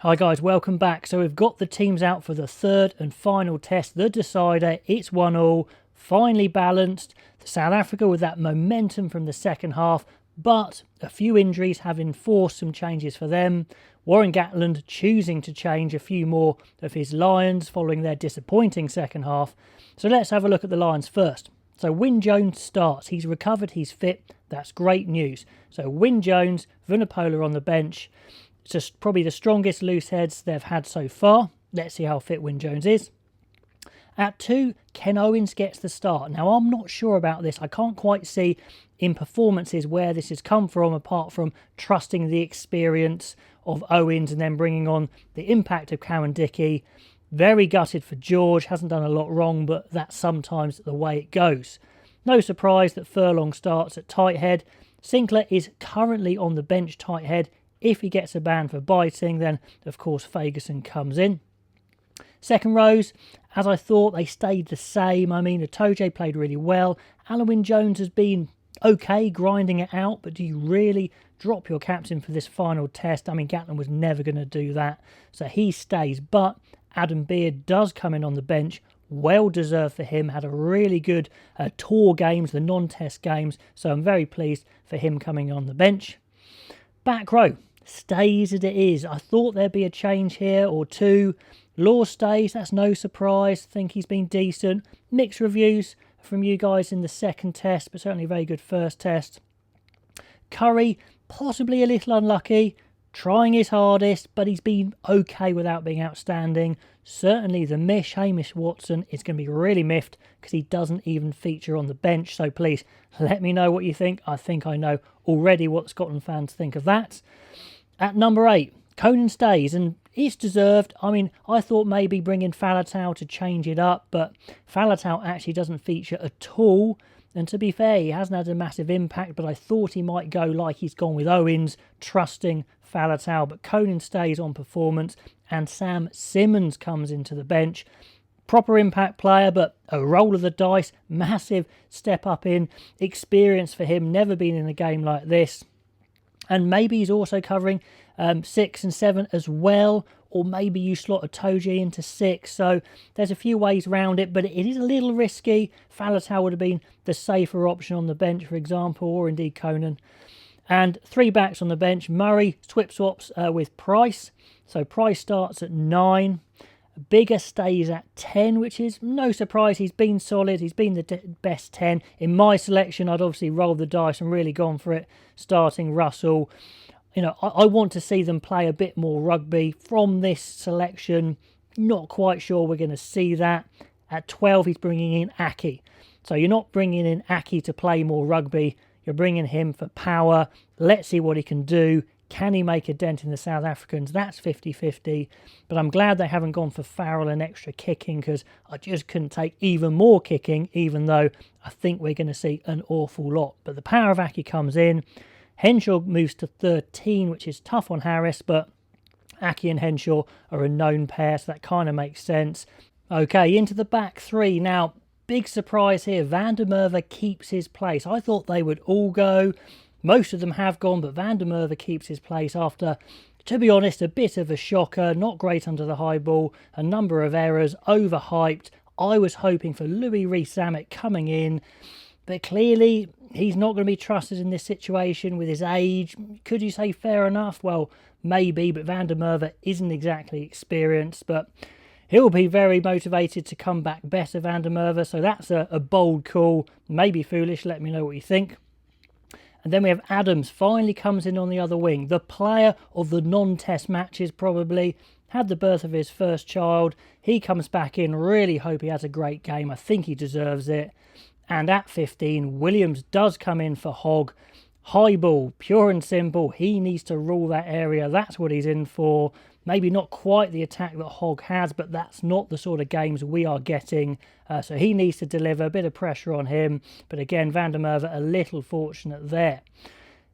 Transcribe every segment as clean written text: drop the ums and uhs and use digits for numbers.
Hi guys, welcome back. So we've got the teams out for the third and final test, the decider. It's 1-1, finally balanced. South Africa with that momentum from the second half, but a few injuries have enforced some changes for them. Warren Gatland choosing to change a few more of his Lions following their disappointing second half. So let's have a look at the Lions first. So Wyn Jones starts. He's recovered, he's fit. That's great news. So Wyn Jones, Vunipola on the bench. It's just probably the strongest loose heads they've had so far. Let's see how fit Wyn Jones is. At 2, Ken Owens gets the start. Now, I'm not sure about this. I can't quite see in performances where this has come from, apart from trusting the experience of Owens and then bringing on the impact of Cowan Dickey. Very gutted for George. Hasn't done a lot wrong, but that's sometimes the way it goes. No surprise that Furlong starts at tight head. Sinclair is currently on the bench tight head. If he gets a ban for biting, then of course Fagerson comes in. Second rows, as I thought, they stayed the same. I mean, Itoje played really well. Wyn Jones has been okay, grinding it out, but do you really drop your captain for this final test? I mean, Gatland was never going to do that, so he stays. But Adam Beard does come in on the bench. Well deserved for him. Had a really good tour games, the non-test games, so I'm very pleased for him coming on the bench. Back row stays as it is. I thought there'd be a change here or two. Law stays, that's no surprise. Think he's been decent. Mixed reviews from you guys in the second test, but certainly a very good first test. Curry, possibly a little unlucky, trying his hardest, but he's been okay without being outstanding. Certainly the mish, Hamish Watson, is going to be really miffed because he doesn't even feature on the bench. So please, let me know what you think. I think I know already what Scotland fans think of that. At number 8, Conan stays, and it's deserved. I mean, I thought maybe bringing Faletau to change it up, but Faletau actually doesn't feature at all. And to be fair, he hasn't had a massive impact, but I thought he might go like he's gone with Owens, trusting Faletau. But Conan stays on performance, and Sam Simmons comes into the bench. Proper impact player, but a roll of the dice, massive step up in experience for him, never been in a game like this. And maybe he's also covering 6 and 7 as well, or maybe you slot Itoje into 6. So there's a few ways around it, but it is a little risky. Faletau would have been the safer option on the bench, for example, or indeed Conan. And 3 backs on the bench. Murray swaps with Price. So Price starts at 9. Bigger stays at 10, which is no surprise. He's been solid. He's been the best 10. In my selection, I'd obviously rolled the dice and really gone for it, starting Russell. You know, I want to see them play a bit more rugby from this selection. Not quite sure we're going to see that. At 12, he's bringing in Aki. So you're not bringing in Aki to play more rugby. You're bringing him for power. Let's see what he can do. Can he make a dent in the South Africans? That's 50-50. But I'm glad they haven't gone for Farrell and extra kicking, because I just couldn't take even more kicking, even though I think we're going to see an awful lot. But the power of Aki comes in. Henshaw moves to 13, which is tough on Harris, but Aki and Henshaw are a known pair, so that kind of makes sense. Okay, into the back 3. Now, big surprise here. Van der Merwe keeps his place. I thought they would all go. Most of them have gone, but Van der Merwe keeps his place after, to be honest, a bit of a shocker. Not great under the high ball, a number of errors, overhyped. I was hoping for Louis Rees-Zammit coming in, but clearly he's not going to be trusted in this situation with his age. Could you say fair enough? Well, maybe, but Van der Merwe isn't exactly experienced, but he'll be very motivated to come back better, Van der Merwe, so that's a bold call. Maybe foolish, let me know what you think. And then we have Adams, finally comes in on the other wing. The player of the non-test matches probably. Had the birth of his first child. He comes back in, really hope he has a great game. I think he deserves it. And at 15, Williams does come in for Hogg. High ball, pure and simple. He needs to rule that area. That's what he's in for. Maybe not quite the attack that Hogg has, but that's not the sort of games we are getting. So he needs to deliver, a bit of pressure on him. But again, Van der Merwe a little fortunate there.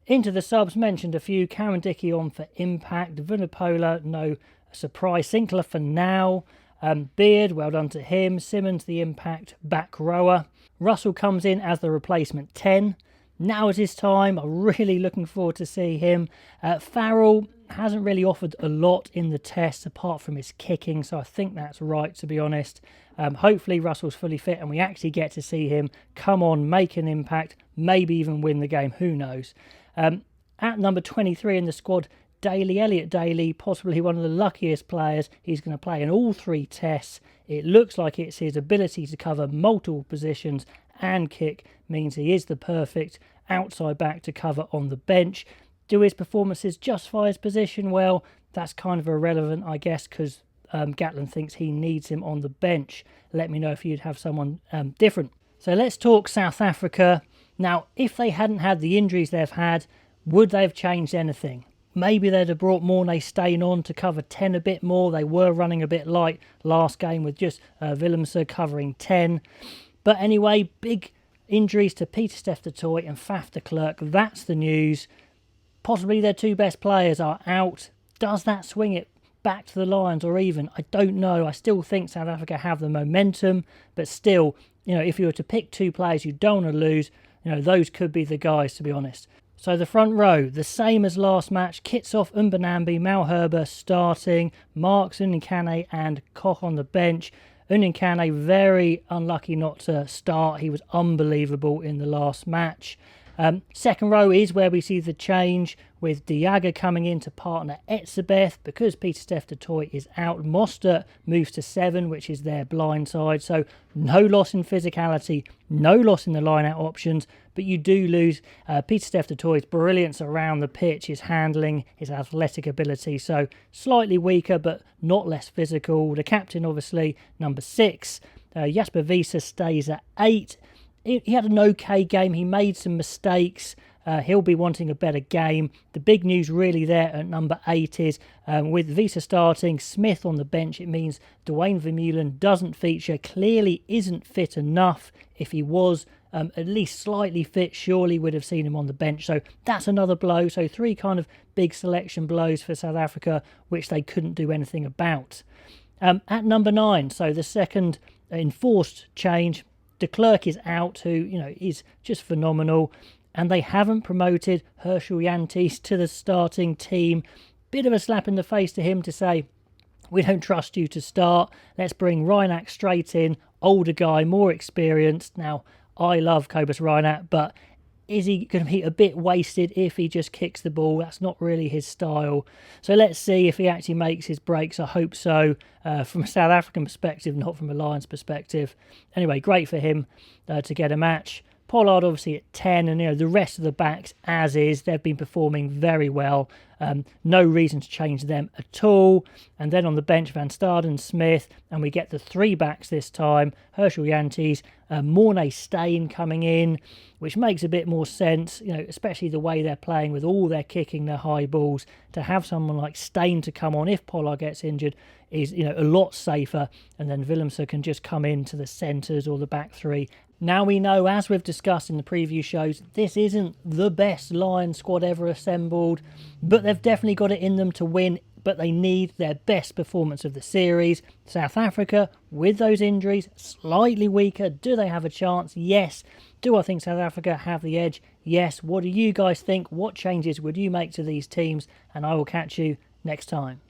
Into the subs, mentioned a few. Cowan Dickey on for impact. Vunipola, no surprise. Sinclair for now. Beard, well done to him. Simmons, the impact back rower. Russell comes in as the replacement 10. now is his time. I'm really looking forward to see him. Farrell hasn't really offered a lot in the test apart from his kicking, so I think that's right, to be honest. Hopefully Russell's fully fit and we actually get to see him come on, make an impact, maybe even win the game, who knows. At number 23 in the squad, Elliot Daly, possibly one of the luckiest players. He's going to play in all 3 tests. It looks like it's his ability to cover multiple positions and kick means he is the perfect outside back to cover on the bench. Do his performances justify his position? Well, that's kind of irrelevant, I guess, because Gatland thinks he needs him on the bench. Let me know if you'd have someone different. So let's talk South Africa. Now, if they hadn't had the injuries they've had, would they have changed anything? Maybe they'd have brought Mornay Steyn on to cover 10 a bit more. They were running a bit light last game with just Willemse covering 10. But anyway, big injuries to Pieter-Steph du Toit and Faf de Klerk. That's the news. Possibly their 2 best players are out. Does that swing it back to the Lions or even? I don't know. I still think South Africa have the momentum. But still, if you were to pick 2 players you don't want to lose, those could be the guys, to be honest. So the front row, the same as last match. Kitsoff, Mbonambi, Malherbe starting, Marks, Uninkane and Koch on the bench. Uninkane very unlucky not to start. He was unbelievable in the last match. Second row is where we see the change with Diaga coming in to partner Etzebeth. Because Pieter-Steph du Toit is out, Mostert moves to 7, which is their blind side. So no loss in physicality, no loss in the line-out options, but you do lose Pieter-Steph du Toit's brilliance around the pitch, his handling, his athletic ability. So slightly weaker, but not less physical. The captain, obviously, number 6. Jasper Wiese stays at 8. He had an okay game. He made some mistakes. He'll be wanting a better game. The big news really there at number 8 is with Wiese starting, Smith on the bench, it means Dwayne Vermeulen doesn't feature, clearly isn't fit enough. If he was at least slightly fit, surely would have seen him on the bench. So that's another blow. So 3 kind of big selection blows for South Africa, which they couldn't do anything about. At number 9, so the second enforced change, de Klerk is out, who, is just phenomenal. And they haven't promoted Herschel Yantis to the starting team. Bit of a slap in the face to him to say, we don't trust you to start. Let's bring Reinach straight in. Older guy, more experienced. Now, I love Cobus Reinach, but is he going to be a bit wasted if he just kicks the ball? That's not really his style. So let's see if he actually makes his breaks. I hope so, from a South African perspective, not from a Lions perspective. Anyway, great for him to get a match. Pollard obviously at 10, and the rest of the backs as is. They've been performing very well. No reason to change them at all. And then on the bench, Van Staden, Smith, and we get the 3 backs this time. Herschel Yantis, Mornay Steyn coming in, which makes a bit more sense, especially the way they're playing with all their kicking, their high balls. To have someone like Steyn to come on if Pollard gets injured is, a lot safer. And then Willemse can just come into the centres or the back 3. Now we know, as we've discussed in the preview shows, this isn't the best Lions squad ever assembled, but they've definitely got it in them to win, but they need their best performance of the series. South Africa, with those injuries, slightly weaker. Do they have a chance? Yes. Do I think South Africa have the edge? Yes. What do you guys think? What changes would you make to these teams? And I will catch you next time.